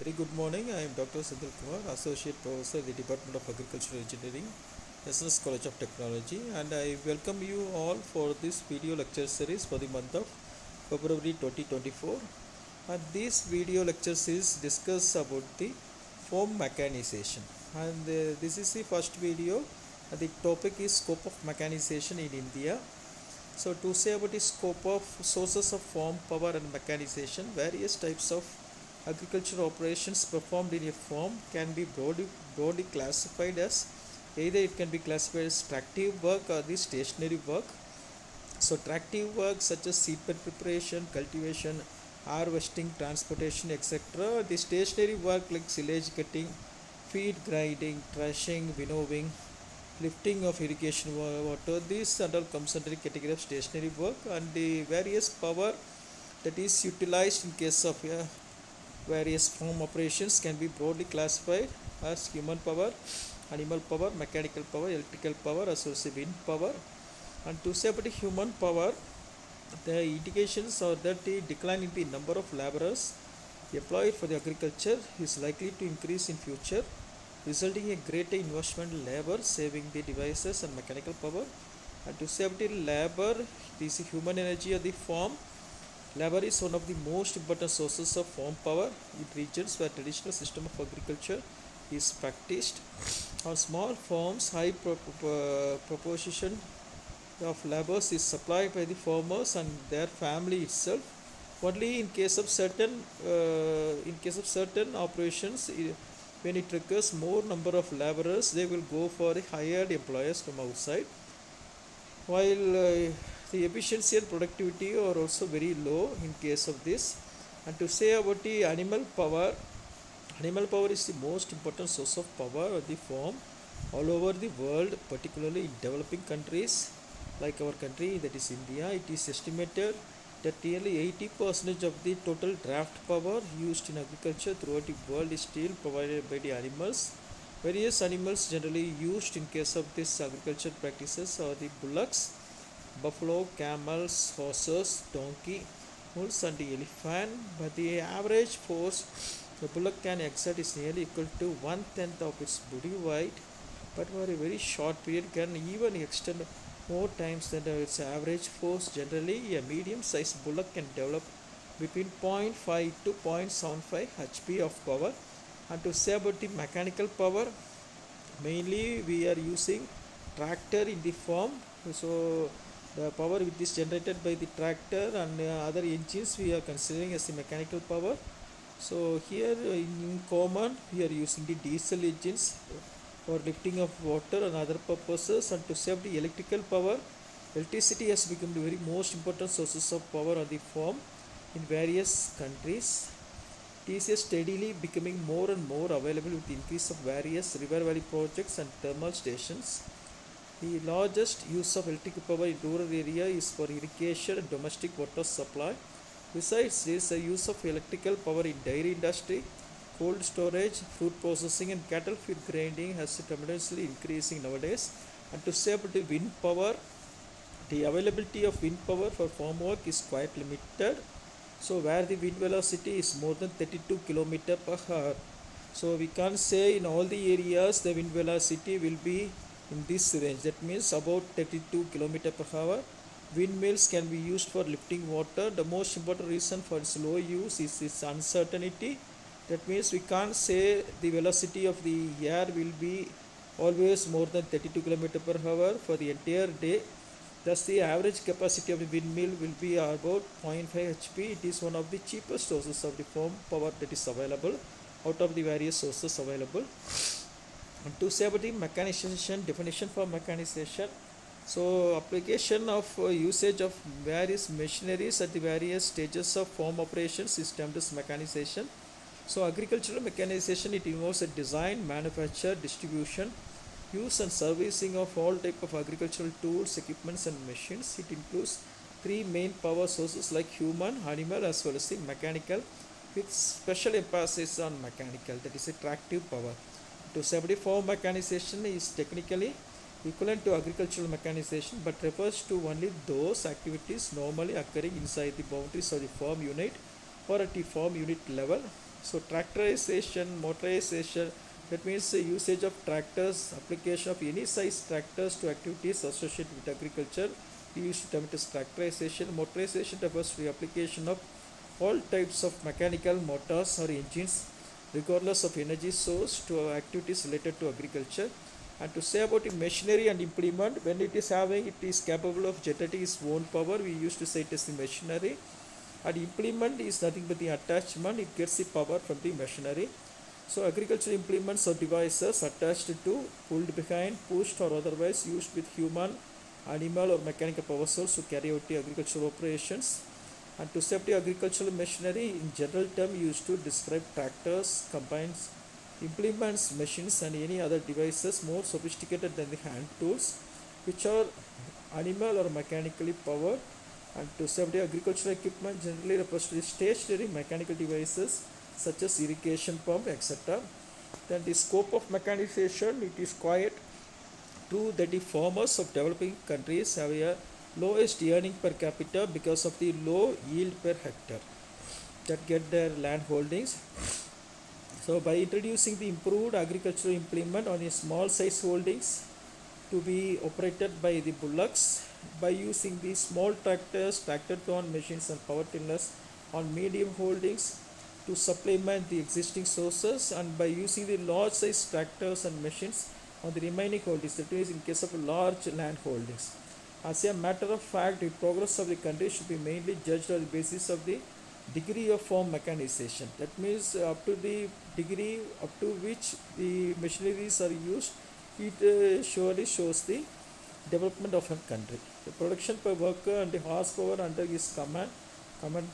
Very good morning. I am Dr. Senthilkumar, Associate Professor in the Department of Agricultural Engineering, SNS College of Technology, and I welcome you all for this video lecture series for the month of February 2024. And this video lecture series discuss about the farm mechanization. And this is the first video. The topic is scope of mechanization in India. So to say about the scope of sources of farm power and mechanization, various types of agricultural operations performed in a farm can be broadly classified as either it can be classified as tractive work or the stationary work. So tractive work such as seedbed preparation, cultivation, harvesting, transportation, etc. The stationary work like silage cutting, feed grinding, threshing, winnowing, lifting of irrigation water, this and all comes under the category of stationary work. And the various power that is utilized in case of various farm operations can be broadly classified as human power, animal power, mechanical power, electrical power, as well as wind power. And to say about the human power, the indications are that the decline in the number of laborers employed for the agriculture is likely to increase in future, resulting in greater investment in labor, saving the devices and mechanical power. And to say about the labor, this human energy of the farm. Labor is one of the most important sources of farm power in regions where traditional system of agriculture is practiced. On small farms, high proportion of laborers is supplied by the farmers and their family itself. Only in case of certain operations, when it requires more number of laborers, they will go for the hired employers from outside. While the efficiency and productivity are also very low in case of this. And to say about the animal power is the most important source of power of the farm all over the world, particularly in developing countries like our country, that is India. It is estimated that nearly 80% of the total draft power used in agriculture throughout the world is still provided by the animals. Various animals generally used in case of this agriculture practices are the bullocks, buffalo, camels, horses, donkey, mules and the elephant. But the average force the bullock can exert is nearly equal to 1/10 of its body weight, but for a very short period can even extend more times than its average force. Generally, a medium-sized bullock can develop between 0.5 to 0.75 HP of power. And to say about the mechanical power, mainly we are using tractor in the farm. So the power which is generated by the tractor and other engines we are considering as the mechanical power. So here in common we are using the diesel engines for lifting of water and other purposes. And to save the electrical power, electricity has become the very most important sources of power on the farm in various countries. It is steadily becoming more and more available with the increase of various river valley projects and thermal stations. The largest use of electric power in rural area is for irrigation and domestic water supply. Besides this, the use of electrical power in dairy industry, cold storage, fruit processing and cattle feed grinding has tremendously increasing nowadays. And to say about the wind power, the availability of wind power for farm work is quite limited. So where the wind velocity is more than 32 km per hour. So we can't say in all the areas the wind velocity will be in this range. That means about 32 km per hour. Windmills can be used for lifting water. The most important reason for its low use is its uncertainty. That means we can't say the velocity of the air will be always more than 32 km per hour for the entire day. Thus the average capacity of the windmill will be about 0.5 HP. It is one of the cheapest sources of the farm power that is available out of the various sources available. And to say about the mechanization, definition for mechanization. So application of usage of various machineries at the various stages of farm operations is termed as mechanization. So agricultural mechanization, it involves a design, manufacture, distribution, use and servicing of all type of agricultural tools, equipments and machines. It includes three main power sources like human, animal as well as the mechanical, with special emphasis on mechanical, that is a tractive power. To say about farm mechanization is technically equivalent to agricultural mechanization but refers to only those activities normally occurring inside the boundaries of the farm unit or at the farm unit level. So tractorization, motorization, that means the usage of tractors, application of any size tractors to activities associated with agriculture. We use the term it as tractorization. Motorization refers to the application of all types of mechanical motors or engines, regardless of energy source, to activities related to agriculture. And to say about the machinery and implement, when it is capable of generating its own power, we used to say it as the machinery. And implement is nothing but the attachment, it gets the power from the machinery. So agricultural implements or devices attached to, pulled behind, pushed or otherwise used with human, animal or mechanical power source to carry out the agricultural operations. And to say the agricultural machinery in general term used to describe tractors, combines, implements, machines and any other devices more sophisticated than the hand tools, which are animal or mechanically powered. And to say the agricultural equipment generally refers to the stationary mechanical devices such as irrigation pump, etc. Then the scope of mechanization, it is quite true that the farmers of developing countries have a lowest earning per capita because of the low yield per hectare that get their land holdings. So by introducing the improved agricultural implement on a small size holdings to be operated by the bullocks, by using the small tractors, tractor-drawn machines and power tillers on medium holdings to supplement the existing sources, and by using the large size tractors and machines on the remaining holdings, that is in case of large land holdings. As a matter of fact, the progress of the country should be mainly judged on the basis of the degree of farm mechanization. That means up to the degree up to which the machineries are used, it surely shows the development of a country. The production per worker and the horsepower under his command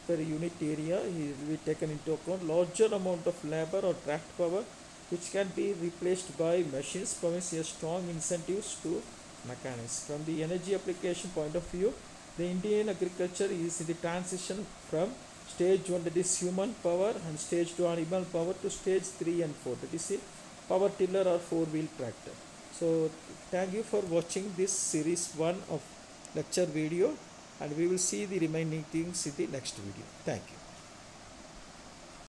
per unit area will be taken into account. Larger amount of labor or draft power which can be replaced by machines provides a strong incentives to mechanize. From the energy application point of view, the Indian agriculture is in the transition from stage 1, that is human power, and stage 2 animal power, to stage 3 and 4, that is a power tiller or 4-wheel tractor. So thank you for watching this series 1 of lecture video, and we will see the remaining things in the next video. Thank you.